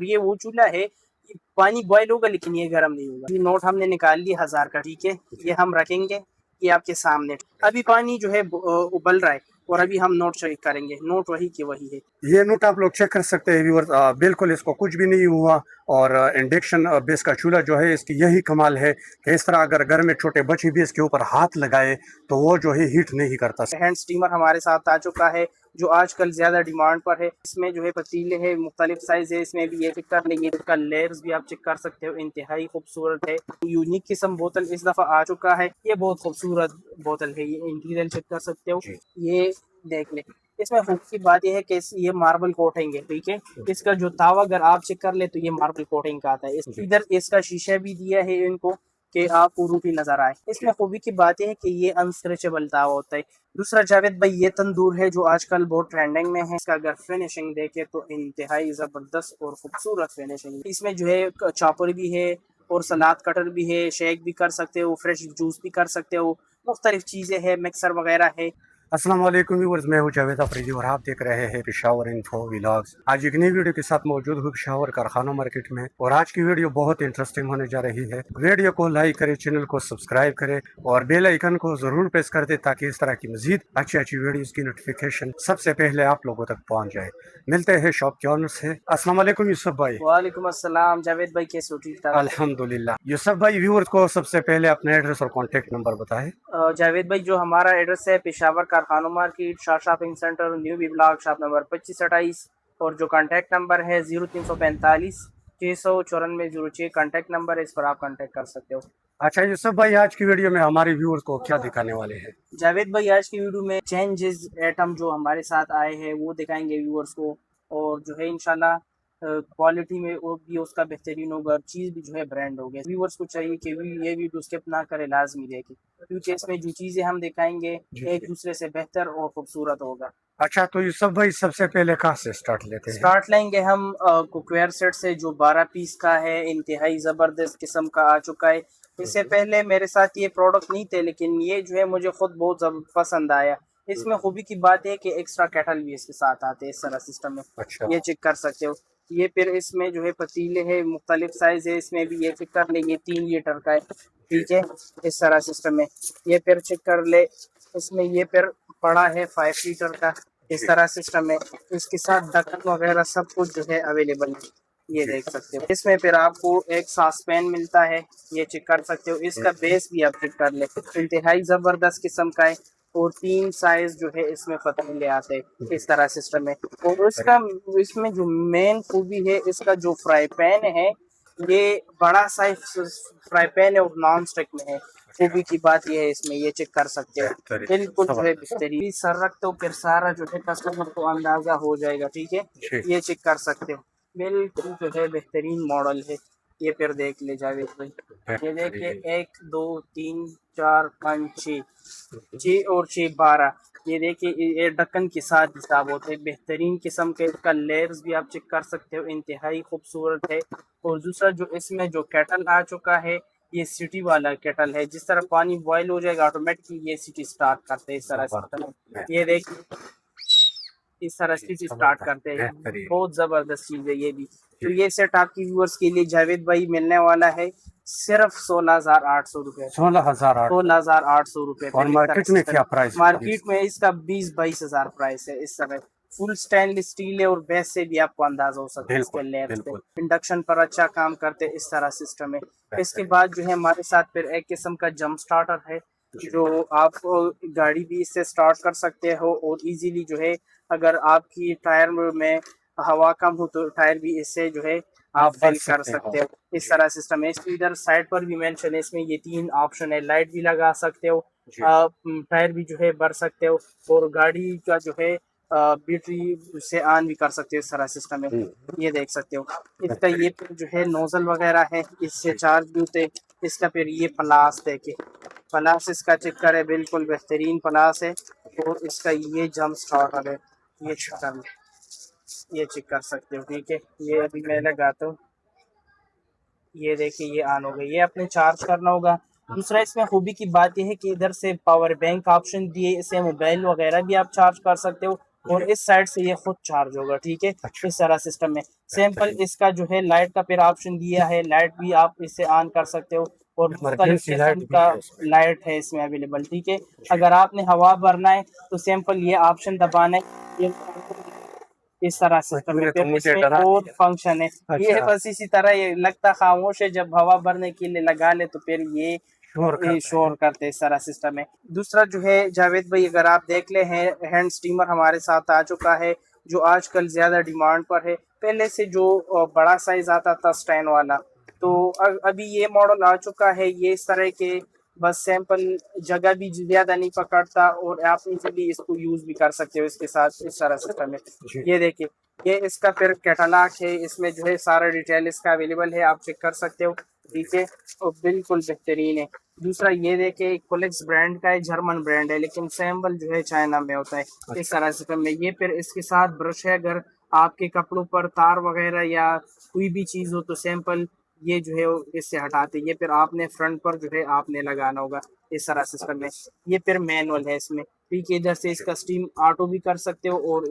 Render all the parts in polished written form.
ये वो चूल्हा है कि पानी बॉयल होगा लेकिन ये गर्म नहीं होगा। ये नोट हमने निकाल लिया 1000 का, ठीक है, ये हम रखेंगे ये आपके सामने। अभी पानी जो है उबल रहा है और अभी हम नोट चेक करेंगे, नोट वही के वही है। ये नोट आप लोग चेक कर सकते हैं व्यूअर्स, बिल्कुल इसको कुछ भी नहीं हुआ। और इंडक्शन बेस का चूल्हा जो है इसकी यही कमाल है कि इस तरह अगर घर में छोटे बच्चे भी इसके ऊपर हाथ लगाए तो वो जो है हीट नहीं करता। हैंड स्टीमर हमारे साथ आ चुका है जो आजकल ज्यादा डिमांड पर है। इसमें जो है पतीले है, मुख्तलिफ साइज है, इसमें भी ये चेक कर लेंगे। इसका लेयर्स भी आप चेक कर सकते हो, इंतहाई खूबसूरत है। यूनिक किस्म बोतल इस दफा आ चुका है, ये बहुत खूबसूरत बोतल है। ये इंटीरियर चेक कर सकते हो, ये देख ले। इसमें खूब की बात यह है कि ये मार्बल कोटिंग है, ठीक है। इसका जो तावा अगर आप चेक कर ले तो ये मार्बल कोटिंग का आता है। इधर इसका शीशा भी दिया है इनको कि आपको रूपी नजर आए। इसमें खूबी की बात यह है कि ये अनस्क्रेचेबल तावा होता है। दूसरा जावेद भाई ये तंदूर है जो आजकल बहुत ट्रेंडिंग में है। इसका अगर फिनिशिंग देखे तो इंतहाई जबरदस्त और खूबसूरत फिनिशिंग। इसमें जो है चॉपर भी है और सलाद कटर भी है, शेक भी कर सकते हो, फ्रेश जूस भी कर सकते हो, मुख्तलिफ चीजें हैं, मिक्सर वगैरह है। अस्सलाम वालेकुम व्यूअर्स, मैं हूं जावेद अफरीदी और आप देख रहे हैं पेशावर इन्फो व्लॉग्स। आज एक नई वीडियो के साथ मौजूद हूं पेशावर कारखाना मार्केट में और आज की वीडियो बहुत इंटरेस्टिंग होने जा रही है। वीडियो को लाइक करें, चैनल को सब्सक्राइब करें और बेल आइकन को जरूर प्रेस कर दे ताकि इस तरह की मजीद अच्छी अच्छी वीडियोस की नोटिफिकेशन सबसे पहले आप लोगों तक पहुँच जाए। मिलते हैं शॉप के ऑनर से। अस्सलाम वालेकुम यूसुफ भाई। वालेकुम अस्सलाम जावेद भाई, कैसे हो? ठीक ठाक अल्हम्दुलिल्लाह। यूसुफ भाई, व्यूअर्स को सबसे पहले अपना एड्रेस और कॉन्टेक्ट नंबर बताएं। जावेद भाई, जो हमारा एड्रेस है पेशावर कारखाना market, Shah shopping centre, new B block, shop number 2528। और जो कांटेक्ट नंबर है 0345 694 कांटेक्ट नंबर है, इस पर आप कांटेक्ट कर सकते हो। अच्छा यूसुफ भाई, आज की वीडियो में हमारे व्यूअर्स को क्या दिखाने वाले हैं? जावेद भाई, आज की वीडियो में चेंजेस आइटम जो हमारे साथ आए हैं वो दिखाएंगे व्यूअर्स को। और जो है इंशाल्लाह क्वालिटी में वो भी उसका बेहतरीन होगा, चीज़ भी जो है ब्रांड होगी। व्यूअर्स को चाहिए कि ये वीडियो स्किप ना करे, लाजमी देखें, क्योंकि इसमें जो चीज़ें हम दिखाएंगे एक दूसरे से बेहतर और खूबसूरत होगा। अच्छा, तो यूसुफ भाई सबसे पहले कहाँ से स्टार्ट लेते हैं? स्टार्ट लेंगे हम कुकवेयर सेट से जो 12 पीस का है, इंतहाई ज़बरदस्त किस्म का आ चुका है। इससे पहले मेरे साथ ये प्रोडक्ट नहीं थे, लेकिन ये जो है मुझे खुद बहुत पसंद आया। इसमें खूबी की बात है कि एक्स्ट्रा केटल भी इसके साथ आते हैं इस तरह सिस्टम में। अच्छा। ये चेक कर सकते हो। ये फिर इसमें जो है पतीले है, मुख्तलिफ साइज है, इसमें भी ये चेक कर लेंगे 3 लीटर का है, ठीक है, इस तरह सिस्टम में। ये फिर चेक कर ले, इसमें ये फिर पड़ा है 5 लीटर का, इस तरह सिस्टम है। इसके साथ ढक्कन वगैरह सब कुछ जो है अवेलेबल है, ये देख सकते हो। इसमें फिर आपको एक सॉस पैन मिलता है, ये चेक कर सकते हो। इसका बेस भी आप चेक कर ले, इंतहाई जबरदस्त किस्म का है। और 3 साइज जो है इसमें पतीले आते हैं इस तरह सिस्टम है। और इसमें जो मेन खूबी है, इसका जो फ्राई पैन है ये बड़ा साइज फ्राई पैन है और नॉन स्टिक में है। खूबी की बात ये है, इसमें ये चेक कर सकते हो, बिल्कुल जो है बेहतरीन। सर रखते हो फिर सारा जो है कस्टमर को अंदाजा हो जाएगा, ठीक है, ये चेक कर सकते हो, बिल्कुल जो है बेहतरीन मॉडल है। ये फिर देख ले जावेद भाई, ये देखिए 1 2 3 4 5 6 और 6 12। ये देखिए ये ढक्कन के साथ हिसाब होते हैं, बेहतरीन किस्म के। इसका लेयर्स भी आप चेक कर सकते हो, इंतहाई खूबसूरत है। और दूसरा जो इसमें जो केटल आ चुका है, ये सिटी वाला केटल है। जिस तरह पानी बॉयल हो जाएगा ऑटोमेटिकली ये सिटी स्टार्ट करते हैं इस तरह। ये देखिए इस तरह से स्टार्ट करते हैं, बहुत जबरदस्त चीज है ये भी। तो ये सेट आपकी व्यूअर्स के लिए जावेद भाई मिलने वाला है सिर्फ 16,800 रुपए। 16,800 रुपए। और मार्केट में क्या प्राइस? मार्केट में इसका 20-22 हजार प्राइस है इस समय। फुल स्टेनलेस स्टील है और बेस से भी आपको अंदाजा हो सकता है इसके लेयर्स पे। इंडक्शन पर अच्छा काम करते इस तरह सिस्टम है। इसके बाद जो है हमारे साथ फिर एक किस्म का जंप स्टार्टर है, जो आप गाड़ी भी इससे स्टार्ट कर सकते हो। और इजीली जो है अगर आपकी टायर में हवा कम हो तो टायर भी इससे जो है आप फिल कर सकते हो, इस तरह सिस्टम है। इसके इधर साइड पर भी मेंशन है, इसमें ये 3 ऑप्शन है, लाइट भी लगा सकते हो, टायर भी जो है भर सकते हो, और गाड़ी का जो है बैटरी से ऑन भी कर सकते हो, इस तरह सिस्टम है, ये देख सकते हो। इसका ये जो है नोजल वगैरह है, इससे चार्ज भी होते। इसका फिर ये प्लास देखे, प्लास इसका चक्कर है, बिल्कुल बेहतरीन प्लास है। और इसका ये जंप स्टार्टर है, ये चक्कर ये चेक कर सकते हो, ठीक है। ये अभी मैं लगाता हूँ, ये देखिए ये ऑन हो गई। ये अपने चार्ज करना होगा। दूसरा इसमें खूबी की बात यह है कि इधर से पावर बैंक ऑप्शन दिए, इससे मोबाइल वगैरह भी आप चार्ज कर सकते हो। और इस साइड से ये खुद चार्ज होगा, ठीक है। अच्छा। इस सारा सिस्टम है। सिंपल इसका जो है लाइट का फिर ऑप्शन दिया है, लाइट भी आप इसे ऑन कर सकते हो और मुख्तलिफ इमरजेंसी लाइट किस्म भी का है इसमें। लाइट है इसमें अवेलेबल, ठीक है। अगर आपने हवा भरना है तो सिंपल ये ऑप्शन दबाना है, ये इस तरह सिस्टम है। तूने तो फिर मुझे इसमें डरा और दिया। फंक्शन है, ये अच्छा। बस इसी तरह ये लगता खामोश है, जब हवा भरने के लिए लगा ले तो फिर ये शोर करता है। शोर करते इस तरह सिस्टम है। दूसरा जो है जावेद भाई, अगर आप देख ले हैं, हैंड स्टीमर हमारे साथ आ चुका है, जो आजकल ज्यादा डिमांड पर है। पहले से जो बड़ा साइज आता था स्टैंड वाला, तो अभी ये मॉडल आ चुका है, ये इस तरह के बस सैंपल, जगह भी ज्यादा नहीं पकड़ता और आप इजीली इसको यूज भी कर सकते हो इसके साथ, इस तरह सिस्टम है। जी। ये देखिए, ये इसका फिर कैटलॉग है, इसमें जो है सारा डिटेल इसका अवेलेबल है, आप चेक कर सकते हो, ठीक है। और बिल्कुल बेहतरीन है। दूसरा ये देखिए, कोलेक्स ब्रांड का है, जर्मन ब्रांड है, लेकिन सैम्बल जो है चाइना में होता है। इस तरह सिस्टम में ये फिर इसके साथ ब्रश है, अगर आपके कपड़ों पर तार वगैरह या कोई भी चीज हो तो सैंपल ये जो है वो इससे हटाते, ये फिर आपने फ्रंट पर जो है आपने लगाना होगा, इस तरह सिस्टम में। ये फिर मैनुअल है इसमें, ठीक है। इधर से इसका स्टीम ऑटो भी कर सकते हो और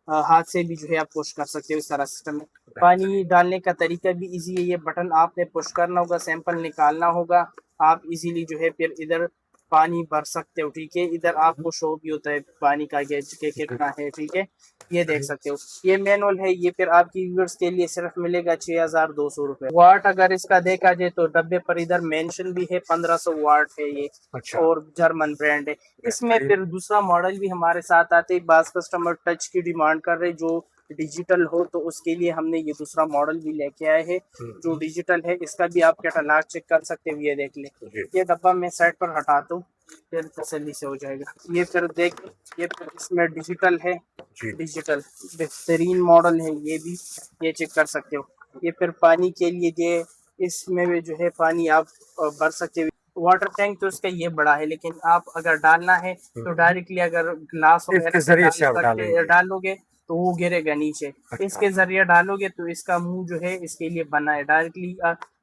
हाथ से भी जो है आप पुश कर सकते हो, इस तरह सिस्टम में। पानी डालने का तरीका भी इजी है, ये बटन आपने पुश करना होगा, सैंपल निकालना होगा, आप इजीली जो है फिर इधर पानी भर सकते हो, ठीक है। इधर आपको शो भी होता है पानी का गेज के कितना है, ठीक है, ये देख सकते हो। ये मैनुअल है, ये फिर आपकी व्यूअर्स के लिए सिर्फ मिलेगा 6200 रुपए। वाट अगर इसका देखा जाए तो डब्बे पर इधर मेंशन भी है, 1500 वाट है ये। अच्छा। और जर्मन ब्रांड है। इसमें फिर दूसरा मॉडल भी हमारे साथ आते हैं, बास कस्टमर टच की डिमांड कर रहे जो डिजिटल हो, तो उसके लिए हमने ये दूसरा मॉडल भी लेके आए हैं जो डिजिटल है। इसका भी आप कैटलॉग चेक कर सकते हो, ये देख ले। ये डब्बा मैं साइड पर हटाता हूँ, फिर तसल्ली से हो जाएगा। ये फिर देख, ये फिर इसमें डिजिटल है, डिजिटल बेहतरीन मॉडल है ये भी, ये चेक कर सकते हो। ये फिर पानी के लिए ये, इसमें भी जो है पानी आप भर सकते हो। वाटर टैंक तो इसका ये बड़ा है, लेकिन आप अगर डालना है तो डायरेक्टली अगर ग्लास इसके वगैरह जरिए से आप डालेंगे। डालोगे तो वो गिरेगा नीचे। अच्छा। इसके जरिए डालोगे तो इसका मुंह जो है इसके लिए बना है, डायरेक्टली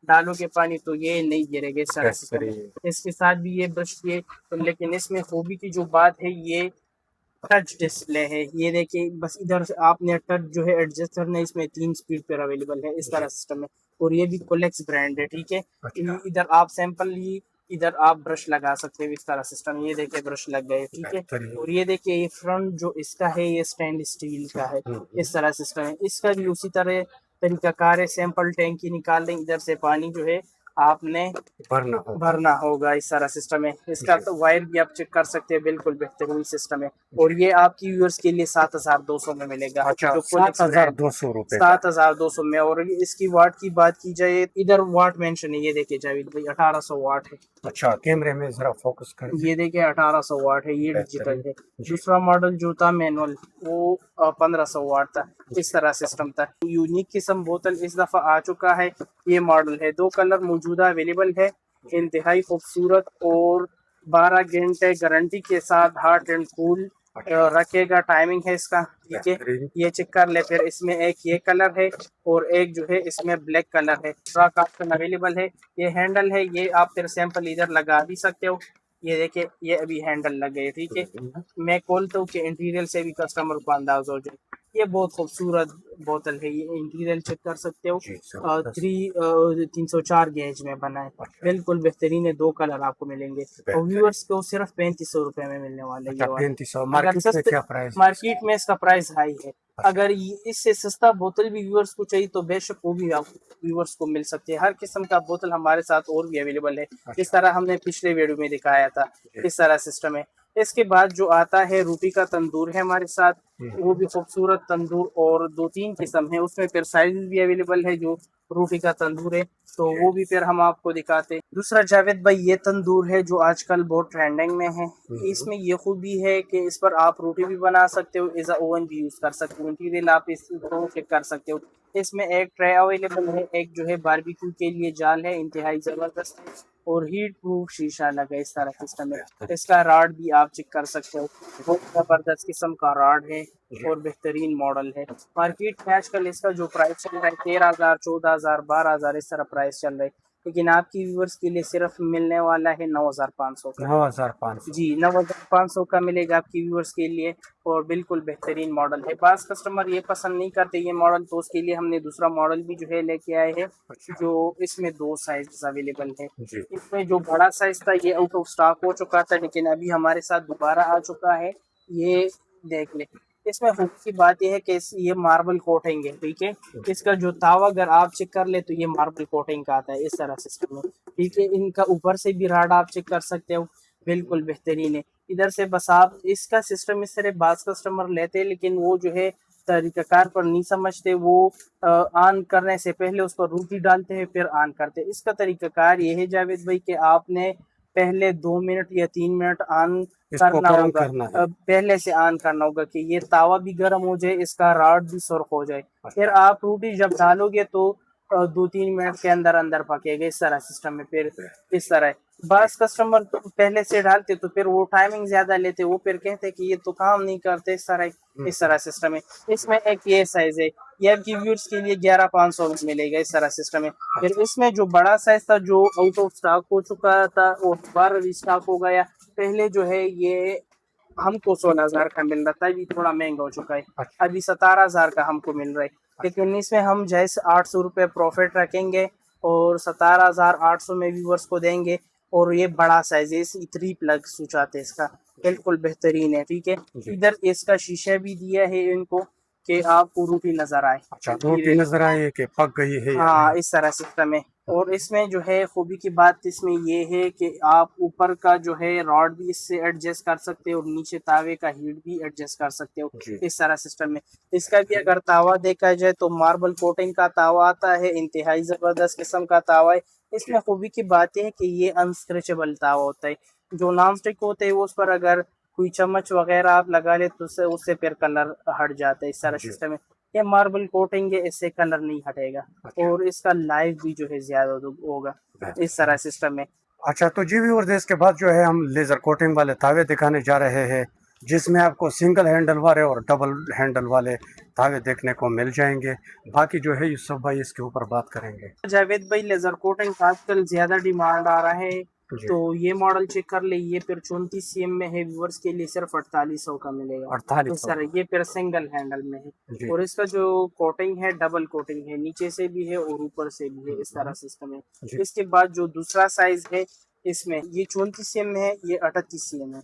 डालोगे पानी तो ये नहीं गिरेगा, इस तरह से। इसके साथ भी ये ब्रश ये तो, लेकिन इसमें खूबी की जो बात है, ये टच डिस्प्ले है, ये देखिए। बस इधर से आपने टच जो है एडजस्ट करना है, इसमें 3 स्पीड पर अवेलेबल है, इस तरह सिस्टम है। और ये भी कोलेक्स ब्रांड है, ठीक है। इधर आप सैंपल ही, इधर आप ब्रश लगा सकते हो, इस तरह सिस्टम। ये देखिए ब्रश लग गए, ठीक है। और ये देखिए, ये फ्रंट जो इसका है ये स्टेनलेस स्टील का है, इस तरह सिस्टम है। इसका भी उसी तरह तरीकाकार है, सैंपल टैंकी निकाल लें, इधर से पानी जो है आपने भरना होगा, इस सारा सिस्टम है। इसका तो वायर भी आप चेक कर सकते हैं, बिल्कुल बेहतरीन सिस्टम है। और ये आपकी व्यूअर्स के लिए 7200 में मिलेगा। अच्छा, जो 7200 रुपए, 7200 में। और इसकी वाट की बात की जाए, इधर वाट मेंशन है, ये देखिए जावेद भाई, 1800 वाट है। अच्छा, कैमरे में जरा फोकस कर, ये देखिए 1800 वाट है, ये डिजिटल है। दूसरा मॉडल जो था मैनुअल, वो 1500 वाट था, इस तरह सिस्टम था। यूनिक किस्म बोतल इस दफा आ चुका है, ये मॉडल है। 2 कलर मौजूदा अवेलेबल है, इंतहाई खूबसूरत और 12 घंटे गारंटी के साथ हॉट एंड कूल रखेगा, टाइमिंग है इसका, ठीक है। ये चेक कर ले। फिर इसमें एक ये कलर है और एक जो है इसमें ब्लैक कलर है, ट्रक ऑप्शन अवेलेबल है। ये हैंडल है, ये आप फिर सैंपल इधर लगा भी सकते हो, ये देखिए, ये अभी हैंडल लग गए, ठीक है। मैं खोलता हूँ कि इंटीरियर से भी कस्टमर को अंदाजा हो जाए। ये बहुत खूबसूरत बोतल है, ये इंटीरियर चेक कर सकते हो। 304 गेज में बना है, बिल्कुल बेहतरीन है। 2 कलर आपको मिलेंगे और व्यूअर्स को सिर्फ 3500 रुपए में मिलने वाले हैं। 3500 मार्केट में इसका प्राइस हाई है। अगर इससे सस्ता बोतल भी व्यूअर्स को चाहिए तो बेशक वो भी आप व्यूअर्स को मिल सकते हैं। हर किस्म का बोतल हमारे साथ और भी अवेलेबल है, इस तरह हमने पिछले वीडियो में दिखाया था, इस तरह सिस्टम है। इसके बाद जो आता है रोटी का तंदूर है हमारे साथ, वो भी खूबसूरत तंदूर, और 2-3 किस्म है उसमें, फिर साइज भी अवेलेबल है जो रोटी का तंदूर है, तो वो भी फिर हम आपको दिखाते हैं। दूसरा जावेद भाई, ये तंदूर है जो आजकल बहुत ट्रेंडिंग में है। इसमें ये खूबी है कि इस पर आप रोटी भी बना सकते हो, एज ओवन भी यूज कर सकते हो, इंटीरियर आप इसको चेक कर सकते हो। इसमें एक ट्रे अवेलेबल है, एक जो है बारबेक्यू के लिए जाल है, इंतहाई जबरदस्त है, और हीट प्रूफ शीशा लगा, इस तरह सिस्टम है। इसका रॉड भी आप चेक कर सकते हो, बहुत जबरदस्त किस्म का रॉड है और बेहतरीन मॉडल है। मार्केट में आजकल इसका जो प्राइस चल रहा है 13,000, 14,000, 12,000 इस तरह प्राइस चल रहा है। लेकिन आपकी व्यूअर्स के लिए सिर्फ मिलने वाला है 9,500 का। 9,500। जी 9,500 का मिलेगा आपकी व्यूअर्स के लिए और बिल्कुल बेहतरीन मॉडल है। बास कस्टमर ये पसंद नहीं करते ये मॉडल, तो उसके लिए हमने दूसरा मॉडल भी जो है लेके आए हैं, जो इसमें 2 साइज अवेलेबल है। जी। इसमें जो बड़ा साइज था ये आउट ऑफ स्टॉक हो चुका था, लेकिन अभी हमारे साथ दोबारा आ चुका है। ये देख ले, इसमें खूब की बात यह है कि ये मार्बल कोटिंग है, ठीक है। इसका जो तावा अगर आप चेक कर ले तो ये मार्बल कोटिंग का आता है इस तरह सिस्टम में, ठीक है। इनका ऊपर से भी राड आप चेक कर सकते हो, बिल्कुल बेहतरीन है। इधर से बस आप इसका सिस्टम इस तरह बास कस्टमर लेते हैं, लेकिन वो जो है तरीकाकार पर नहीं समझते, वो ऑन करने से पहले उस पर रोटी डालते हैं फिर ऑन करते हैं। इसका तरीकाकार ये है जावेद भाई कि आपने पहले 2 मिनट या 3 मिनट ऑन करना होगा, पहले से ऑन करना होगा कि ये तावा भी गर्म हो जाए, इसका राड भी सुर्ख हो जाए। फिर आप रोटी जब डालोगे तो 2-3 मिनट के अंदर अंदर पकेगा इस तरह सिस्टम में। फिर इस तरह बस कस्टमर पहले से डालते तो फिर वो टाइमिंग ज्यादा लेते, वो फिर कहते कि ये तो काम नहीं करते इस तरह सिस्टम है। इसमें एक ये साइज है, ये आपकी व्यूअर्स के लिए 11,500 में मिलेगा इस तरह सिस्टम है। फिर इसमें जो बड़ा साइज था जो आउट ऑफ स्टॉक हो चुका था वो दोबारा रिस्टॉक हो गया। पहले जो है ये हमको 16,000 का मिल रहा था, अभी थोड़ा महंगा हो चुका है, अभी 17,000 का हमको मिल रहा है। लेकिन इसमें हम जैसे 800 रुपये प्रॉफिट रखेंगे और 17,800 में व्यूअर्स को देंगे। और ये बड़ा साइज है, 3 प्लग स्विच आते हैं इसका, बिल्कुल बेहतरीन है, ठीक है। इधर इसका शीशा भी दिया है इनको कि आपको रोटी नजर आए। अच्छा, रोटी नजर आए कि पक गई है। हाँ इस तरह सिस्टम है। और इसमें जो है खूबी की बात इसमें ये है कि आप ऊपर का जो है रॉड भी इससे एडजस्ट कर सकते हो और नीचे तावे का हीट भी एडजस्ट कर सकते हो इस तरह सिस्टम में। इसका भी अगर तावा देखा जाए तो मार्बल कोटिंग का तावा आता है, इंतहाई जबरदस्त किस्म का तावा है। इसमें खूबी की बात है कि ये अनस्क्रेचेबल तावा होता है। जो नॉन स्टिक होते हैं उस पर अगर कोई चम्मच वगैरह आप लगा ले तो उससे फिर कलर हट जाता है इस तरह सिस्टम है। ये मार्बल कोटिंग है, इससे कलर नहीं हटेगा और इसका लाइफ भी जो है ज्यादा होगा इस तरह सिस्टम में। अच्छा, तो जी व्यूअर्स इसके बाद जो है हम लेजर कोटिंग वाले तावे दिखाने जा रहे हैं, जिसमें आपको सिंगल हैंडल वाले और डबल हैंडल वाले तावे देखने को मिल जाएंगे। बाकी जो है यूसुफ भाई इसके ऊपर बात करेंगे। जावेद भाई लेजर कोटिंग आजकल ज्यादा डिमांड आ रहा है, तो ये मॉडल चेक कर ले। ये फिर 34 cm में है, व्यूअर्स के लिए सिर्फ 4800 का मिलेगा। 4800। ये फिर सिंगल हैंडल में है और इसका जो कोटिंग है डबल कोटिंग है, नीचे से भी है और ऊपर से भी है इस तरह सिस्टम है। इसके बाद जो दूसरा साइज है इसमें ये 34 cm में है, ये 38 cm है।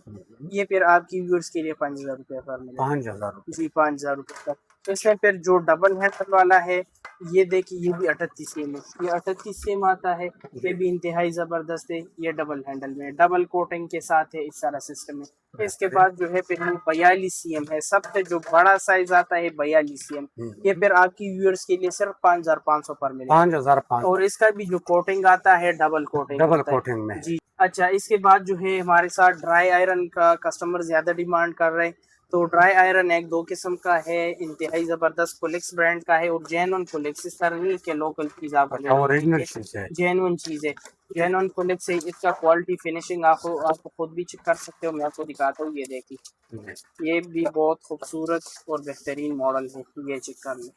ये फिर आपकी व्यूअर्स के लिए 5,000 रुपये पर मिलेगा। 5,000 जी 5,000 रुपये का। तो इसमें फिर जो डबल हैंडल वाला है ये देखिए, ये भी 38 cm है, ये 38 cm आता है, ये भी इंतहाई जबरदस्त है। ये डबल हैंडल में डबल कोटिंग के साथ है इस सारा सिस्टम है। इसके बाद जो है फिर 42 cm है, सबसे जो बड़ा साइज आता है 42 cm। ये फिर आपकी व्यूअर्स के लिए सिर्फ 5,500 पर मिलेगा। 5,500। और इसका भी जो कोटिंग आता है डबल कोटिंग में। जी अच्छा, इसके बाद जो है हमारे साथ ड्राई आयरन का कस्टमर ज्यादा डिमांड कर रहे हैं, तो ड्राई आयरन एक 2 किस्म का है, इंतहाई जबरदस्त कोलेक्स ब्रांड का है और जेन्युइन कोलेक्स, इस तरह नहीं के लोकल चीज ओरिजिनल चीज है, जेन्युइन चीज है, जेन्युइन कोलेक्स है। इसका क्वालिटी फिनिशिंग आपको खुद भी चेक कर सकते हो, मैं आपको दिखाता हूँ। ये देखिए, ये भी बहुत खूबसूरत और बेहतरीन मॉडल है, ये चेक कर ले,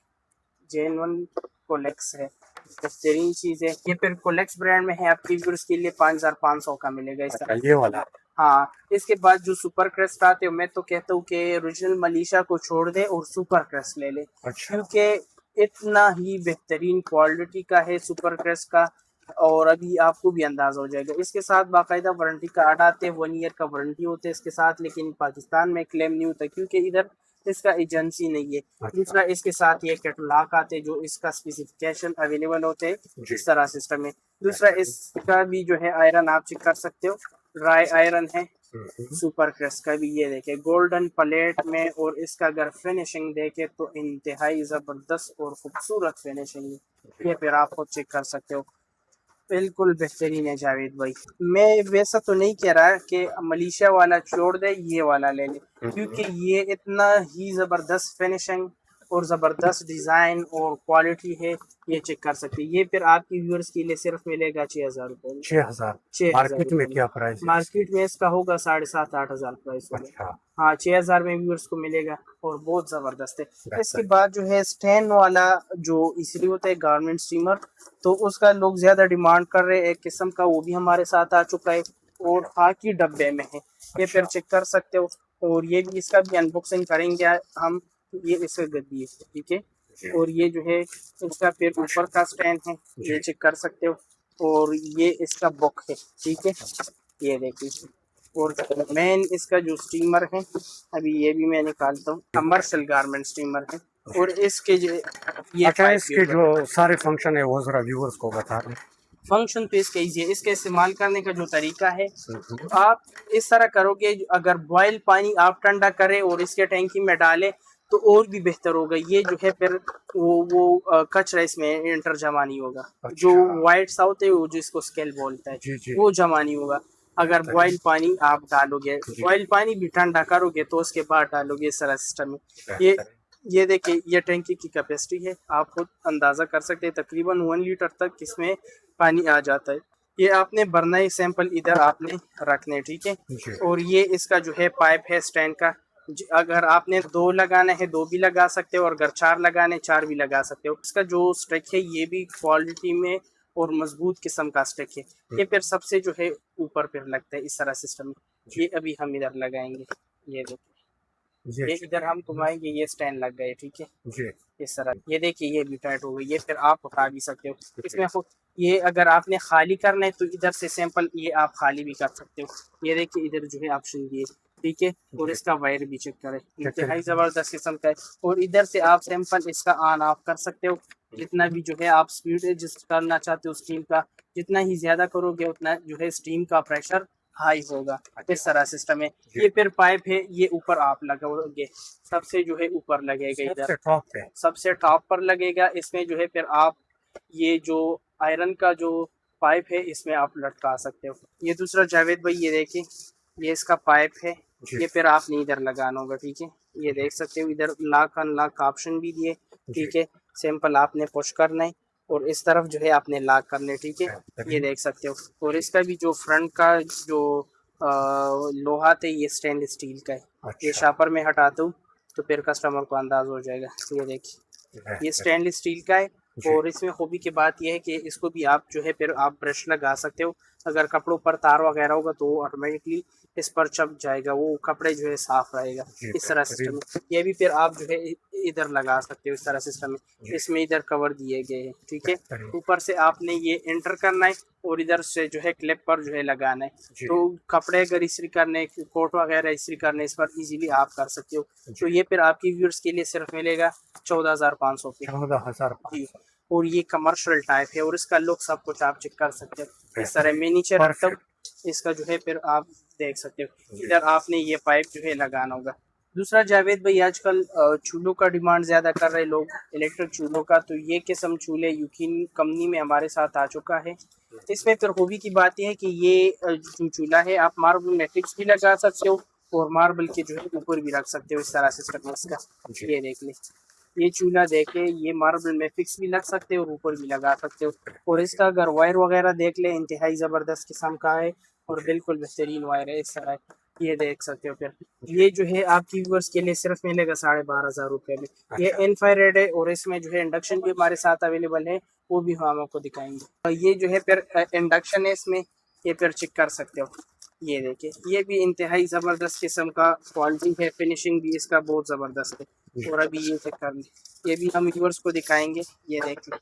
जेन्युइन कोलेक्स है, बेहतरीन चीज है। ये फिर कोलेक्स ब्रांड में है, आपकी व्यूअर्स के लिए 5,500 का मिलेगा इस तरह। ये वाला हाँ। इसके बाद जो सुपर क्रेस्ट आते हो, मैं तो कहता हूँ कि ओरिजिनल मलीशा को छोड़ दे और सुपर क्रेस्ट ले ले। अच्छा। क्योंकि इतना ही बेहतरीन क्वालिटी का है सुपर क्रेस्ट का, और अभी आपको भी अंदाजा हो जाएगा। इसके साथ बाकायदा वारंटी कार्ड आते हैं, 1 ईयर का वारंटी होता है इसके साथ, लेकिन पाकिस्तान में क्लेम नहीं होता क्योंकि इधर इसका एजेंसी नहीं है। अच्छा। दूसरा, इसके साथ ये कैटलॉग आते हैं जो इसका स्पेसिफिकेशन अवेलेबल होते हैं इस तरह सिस्टम में। दूसरा, इसका भी जो है आयरन आप चेक कर सकते हो, ड्राई आयरन है सुपर क्रेस्ट का भी। ये देखे गोल्डन प्लेट में, और इसका अगर फिनिशिंग देखे तो इंतहाई जबरदस्त और खूबसूरत फिनिशिंग है। ये फिर आप खुद चेक कर सकते हो, बिल्कुल बेहतरीन है जावेद भाई। मैं वैसा तो नहीं कह रहा कि मलेशिया वाला छोड़ दे, ये वाला ले ले, क्योंकि ये इतना ही जबरदस्त फिनिशिंग और ज़बरदस्त डिज़ाइन और क्वालिटी है, ये चेक कर सकते हैं। ये फिर आपकी व्यूअर्स के लिए सिर्फ मिलेगा 6000 रुपये में। 6000 6000 मार्केट में रुपये क्या प्राइस है? मार्केट में इसका होगा 7500-8000 प्राइस होगा। अच्छा, हाँ, 6000 में व्यूअर्स को मिलेगा और बहुत ज़बरदस्त है। बेहतर इसके है। बाद जो है स्टैंड वाला जो इसलिए होता है गारमेंट स्टीमर, तो उसका लोग ज़्यादा डिमांड कर रहे हैं एक किस्म का, वो भी हमारे साथ आ चुका है और खाकी डब्बे में है। ये फिर चेक कर सकते हो और ये भी इसका भी अनबॉक्सिंग करेंगे हम। ये इसका गद्दी है, ठीक है। जी, और ये जो है इसका फिर ऊपर का स्टैंड है, ये जी। चेक कर सकते हो। और ये इसका बुक है, ठीक है, ये देखिए। और मेन इसका जो स्टीमर है, अभी ये भी मैं निकालता हूँ, कमर्शियल गारमेंट स्टीमर है। और इसके जो ये अच्छा, इसके जो सारे फंक्शन है वो जरा व्यूअर्स को बता दें। फंक्शन तो इसका ईजी है। इसके इस्तेमाल करने का जो तरीका है, हम्म, आप इस तरह करोगे, अगर बॉयल पानी आप ठंडा करें और इसके टैंकी में डालें तो और भी बेहतर होगा। ये जो है फिर वो कचरा इसमें इंटर जमा नहीं होगा। जो अच्छा, वाइट सा होता है वो जिसको स्केल बोलता है, जी जी, वो जमा नहीं होगा। अगर बॉयल पानी आप डालोगे, जी, बॉयल पानी भी ठंडा करोगे तो उसके बाद डालोगे, इस तरह सिस्टम में। ये बेहतर है। ये देखिए, ये टैंकी की कैपेसिटी है, आप खुद अंदाज़ा कर सकते हैं, तकरीबन 1 लीटर तक इसमें पानी आ जाता है। ये आपने भरना है, सैंपल इधर आपने रखने, ठीक है। जी, और ये इसका जो है पाइप है स्टैंड का, अगर आपने 2 लगाना है 2 भी लगा सकते हो, और अगर 4 लगाने 4 भी लगा सकते हो। इसका जो स्टिक है ये भी क्वालिटी में और मजबूत किस्म का स्टिक है। ये फिर सबसे जो है ऊपर फिर लगता है इस तरह सिस्टम में। जी, ये अभी हम इधर लगाएंगे, ये देखिए, जी, ये इधर हम घुमाएंगे, ये स्टैंड लग गए, ठीक है, जी, इस तरह। ये देखिए, ये भी टाइट हो गई। ये फिर आप उठा भी सकते हो इसमें ये अगर आपने खाली करना है तो इधर से सैंपल ये आप खाली भी कर सकते हो। ये देखिए, इधर जो है ऑप्शन दिए, ठीक है। और इसका वायर भी चेक करें, इंतहाई जबरदस्त किस्म का है। और इधर से आप सैंपल इसका ऑन ऑफ कर सकते हो। जितना भी जो है आप स्पीड एडजस्ट करना चाहते हो स्टीम का, जितना ही ज्यादा करोगे उतना जो है स्टीम का प्रेशर हाई होगा। इस तरह सिस्टम है। ये फिर पाइप है, ये ऊपर आप लगाओगे, सबसे जो है ऊपर लगेगा, इधर सबसे टॉप पे। सबसे टॉप पर लगेगा। इसमें जो है फिर आप ये जो आयरन का जो पाइप है इसमें आप लटका सकते हो। ये दूसरा जावेद भाई, ये देखिए, ये इसका पाइप है, जी, ये फिर आपने इधर लगाना होगा, ठीक है। ये देख सकते हो, इधर लॉक अनलॉक का ऑप्शन भी दिए, जी, ठीक है। सैंपल आपने पुश करना है और इस तरफ जो है आपने लॉक करना है, ठीक है। ये बेहतरीन। देख सकते हो। और इसका भी जो फ्रंट का जो लोहा थे, ये स्टेनलेस स्टील का है। ये अच्छा, शापर में हटाता हूँ तो फिर कस्टमर को अंदाज हो जाएगा। ये देखिए, ये बेहतर। स्टेनलेस स्टील का है। जी, और इसमें खूबी की बात यह है कि इसको भी आप जो है फिर आप ब्रश लगा सकते हो। अगर कपड़ों पर तार वगैरह होगा तो वो ऑटोमेटिकली इस पर चप जाएगा, वो कपड़े जो है साफ रहेगा। जी, इस तरह सिस्टम बेहतरीन। है। ये भी फिर आप जो है इधर लगा सकते हो, इस तरह सिस्टम जी, है। इसमें इधर कवर दिए गए हैं, ठीक है। बेहतरीन। ऊपर से आपने ये एंटर करना है और इधर से जो है क्लिप पर जो है लगाना है। जी, तो कपड़े अगर इस्त्री करने, कोट वगैरह इस्त्री करने, इस पर इजीली आप कर सकते हो। जी। तो ये फिर आपकी व्यूअर्स के लिए सिर्फ मिलेगा 14,500 पे। 14,500। जी। और ये कमर्शियल टाइप है और इसका लुक सब कुछ आप चेक कर सकते हो। इस तरह मैं नीचे रखता हूँ, इसका जो है फिर आप देख सकते हो। इधर आपने ये पाइप जो है लगाना होगा। दूसरा जावेद भाई, आजकल चूल्हों का डिमांड ज़्यादा कर रहे लोग, इलेक्ट्रिक चूल्हों का। तो ये किस्म चूल्हे यूकिन कंपनी में हमारे साथ आ चुका है। इसमें फिर खूबी की बात यह है कि ये जो चूल्हा है आप मार्बल में फिक्स भी लगा सकते हो और मार्बल के जो है ऊपर भी रख सकते हो। इस तरह सिस्टम है इसका। जी, ये देख ले, ये चूल्हा देखे, ये मार्बल में फिक्स भी लग सकते हो और ऊपर भी लगा सकते हो। और इसका अगर वायर वगैरह देख ले, इंतहाई ज़बरदस्त किस्म का है और बिल्कुल बेहतरीन वायर है। इस तरह ये देख सकते हो। फिर ये जो है आपकी व्यूअर्स के लिए सिर्फ मिलेगा 12,500 में। ये अच्छा, इनफ्रारेड है और इसमें जो है इंडक्शन भी हमारे साथ अवेलेबल है, वो भी हम आपको दिखाएंगे। ये जो है फिर इंडक्शन है इसमें, ये फिर चेक कर सकते हो। ये देखिए, ये भी इंतहाई ज़बरदस्त किस्म का क्वालिटी है, फिनिशिंग भी इसका बहुत ज़बरदस्त है। और अभी ये चेक कर लें, ये भी हम व्यूअर्स को दिखाएंगे। ये देख लें,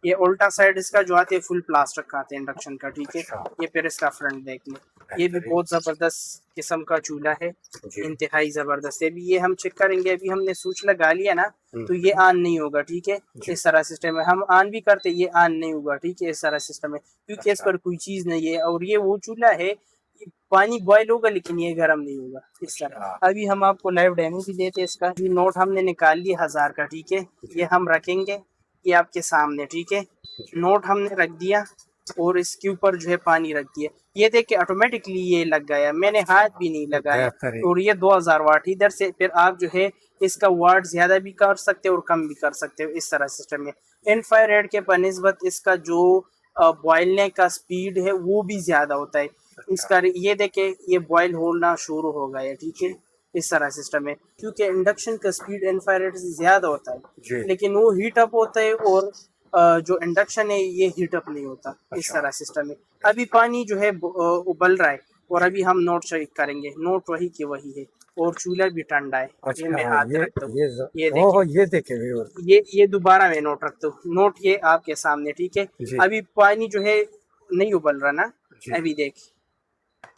ये उल्टा साइड इसका जो आते हैं फुल प्लास्टिक का आते हैं इंडक्शन का, ठीक है। अच्छा, ये फिर इसका फ्रंट देख लें, ये भी बहुत ज़बरदस्त किस्म का चूल्हा है, जी, इंतहाई ज़बरदस्त है। अभी ये हम चेक करेंगे, अभी हमने स्विच लगा लिया ना तो ये ऑन नहीं होगा, ठीक है। जी, इस तरह सिस्टम है, हम ऑन भी करते ये ऑन नहीं होगा, ठीक है। इस तरह सिस्टम है क्योंकि इस पर कोई चीज़ नहीं है। और ये वो चूल्हा है, पानी बॉयल होगा लेकिन ये गर्म नहीं होगा। इस तरह अभी हम आपको लाइव डेमो भी देते हैं इसका। ये नोट हमने निकाल लिया 1000 का, ठीक है। ये हम रखेंगे, ये आपके सामने, ठीक है। नोट हमने रख दिया और इसके ऊपर जो है पानी रख दिया। ये देख के ऑटोमेटिकली ये लग गया, मैंने हाथ भी नहीं लगाया। बेहतरीन। और ये 2000 वाट इधर से फिर आप जो है इसका वाट ज्यादा भी कर सकते हो और कम भी कर सकते हो, इस तरह सिस्टम में। इंफ्रारेड के बनिस्बत इसका जो बॉइलने का स्पीड है वो भी ज्यादा होता है। इसका ये देखे ये बॉयल होना शुरू हो गया है, ठीक है, इस तरह सिस्टम है। क्योंकि इंडक्शन का स्पीड इंफ्रारेड से ज्यादा होता है, लेकिन वो हीट अप होता है और जो इंडक्शन है ये हीट अप नहीं होता, इस तरह सिस्टम है। अभी पानी जो है उबल रहा है और अभी हम नोट चेक करेंगे, नोट वही की वही है और चूल्हा भी ठंडा है। अच्छा, ये मैं हाथ रखता हूँ, ये ये देखिए, देखिए ये दोबारा मैं नोट रखता हूँ, नोट ये आपके सामने, ठीक है। अभी पानी जो है नहीं उबल रहा ना, अभी देख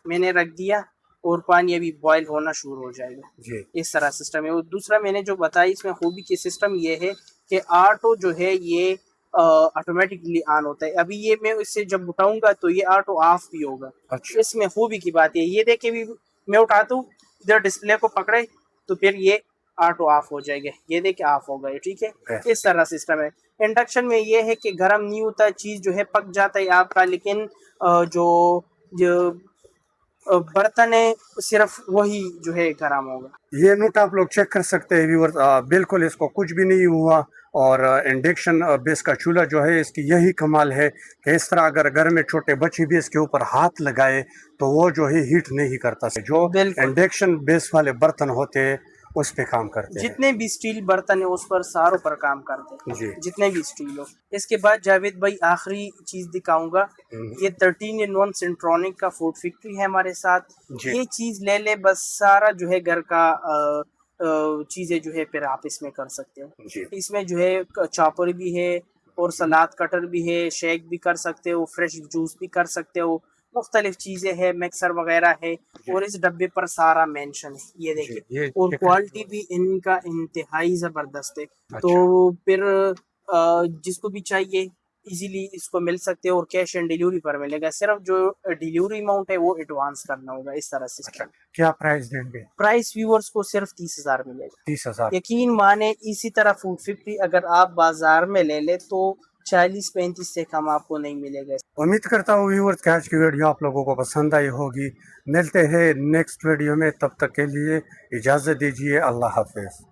मैंने रख दिया और पानी अभी बॉईल होना शुरू हो जाएगा, इस तरह सिस्टम है। और दूसरा मैंने जो बताया इसमें खूबी की सिस्टम ये है कि ऑटो जो है ये ऑटोमेटिकली ऑन होता है। अभी ये मैं इससे जब उठाऊंगा तो ये ऑटो ऑफ भी होगा। अच्छा। इसमें खूबी की बात है, ये देखे भी मैं उठाता हूँ, इधर डिस्प्ले को पकड़े तो फिर ये ऑटो ऑफ हो जाएगा, ये देखे ऑफ हो गए, ठीक है, इस तरह सिस्टम है। इंडक्शन में ये है कि गर्म नहीं होता, चीज जो है पक जाता है आपका, लेकिन जो बर्तन है सिर्फ वही जो है गर्म होगा। ये नोट आप लोग चेक कर सकते हैं व्यूअर्स, बिल्कुल इसको कुछ भी नहीं हुआ। और इंडक्शन बेस का चूल्हा जो है इसकी यही कमाल है कि इस तरह अगर घर में छोटे बच्चे भी इसके ऊपर हाथ लगाए तो वो जो है हीट नहीं करता है। जो इंडक्शन बेस वाले बर्तन होते हैं उस पे काम करते हैं, जितने भी स्टील बर्तन है उस पर सारों पर काम करते हैं, जितने भी स्टील हो। इसके बाद जावेद भाई आखिरी चीज दिखाऊंगा, ये 13-in-1 सेंट्रोनिक का फूड फैक्ट्री है हमारे साथ। ये चीज ले ले बस, सारा जो है घर का चीजें जो है फिर आप इसमें कर सकते हो। इसमें जो है चॉपर भी है और सलाद कटर भी है, शेक भी कर सकते हो, फ्रेश जूस भी कर सकते हो, मुख्तलिफ चीजें हैं, मिक्सर वगैरह है। और इस डब्बे पर सारा मेंशन है, ये देखिए, और क्वालिटी भी इनका इंतहाई जबरदस्त है। तो फिर जिसको भी चाहिए इजीली इसको मिल सकते हो और कैश एंड डिलीवरी पर मिलेगा। सिर्फ जो डिलीवरी अमाउंट है वो एडवांस करना होगा, इस तरह से। अच्छा, क्या प्राइस देंगे? प्राइस व्यूअर्स को सिर्फ 30,000 मिलेगा। 30,000? यकीन माने इसी तरह फूड फैक्ट्री अगर आप बाजार में ले ले तो 40-35 से कम आपको नहीं मिलेगा। उम्मीद करता हूँ व्यूअर्स आज की वीडियो आप लोगों को पसंद आई होगी। मिलते हैं नेक्स्ट वीडियो में, तब तक के लिए इजाज़त दीजिए, अल्लाह हाफिज़।